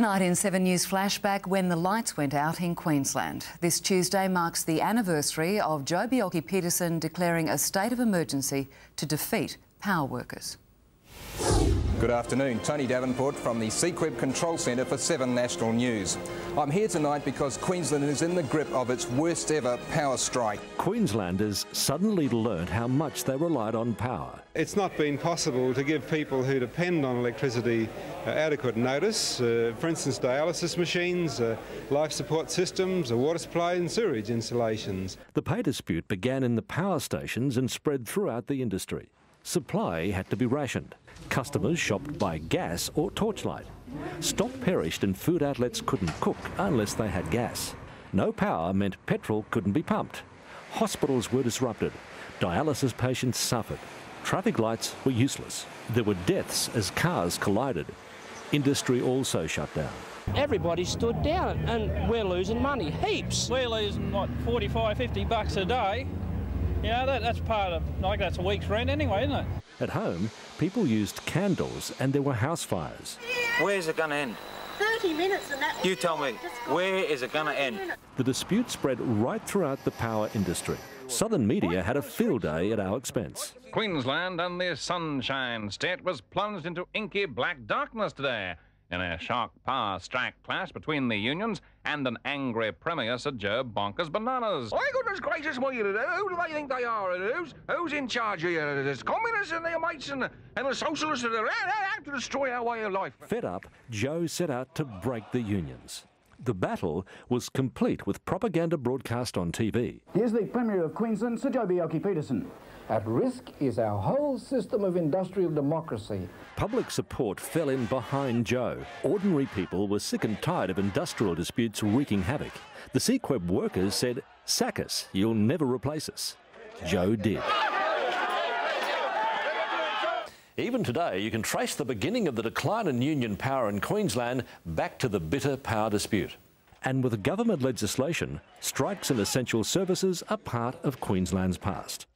Tonight in 7 News Flashback, when the lights went out in Queensland. This Tuesday marks the anniversary of Joe Bjelke-Petersen declaring a state of emergency to defeat power workers. Good afternoon, Tony Davenport from the CQEB Control Centre for 7 National News. I'm here tonight because Queensland is in the grip of its worst ever power strike. Queenslanders suddenly learned how much they relied on power. It's not been possible to give people who depend on electricity adequate notice. For instance, dialysis machines, life support systems, a water supply and sewerage installations. The pay dispute began in the power stations and spread throughout the industry. Supply had to be rationed. Customers shopped by gas or torchlight. Stock perished and food outlets couldn't cook unless they had gas. No power meant petrol couldn't be pumped. Hospitals were disrupted. Dialysis patients suffered. Traffic lights were useless. There were deaths as cars collided. Industry also shut down. Everybody stood down and we're losing money, heaps. We're losing like 45, 50 bucks a day. You know, that's part of, like, that's a week's rent anyway, isn't it? At home, people used candles and there were house fires. Where's it going to end? 30 minutes and that... You tell me, where is it going to end? The dispute spread right throughout the power industry. Southern media had a field day at our expense. Queensland and the Sunshine State was plunged into inky black darkness today in a shock power strike clash between the unions and an angry Premier Sir Joe Bonkers Bananas. My goodness gracious, what are you to do? Who do they think they are? Who's in charge of you? There's communists and their mates and the socialists that are out to destroy our way of life. Fed up, Joe set out to break the unions. The battle was complete with propaganda broadcast on TV. Here's the Premier of Queensland, Sir Joe Bjelke-Petersen. At risk is our whole system of industrial democracy. Public support fell in behind Joe. Ordinary people were sick and tired of industrial disputes wreaking havoc. The CQEB workers said, "Sack us, you'll never replace us." Joe did. Even today, you can trace the beginning of the decline in union power in Queensland back to the bitter power dispute. And with government legislation, strikes in essential services are part of Queensland's past.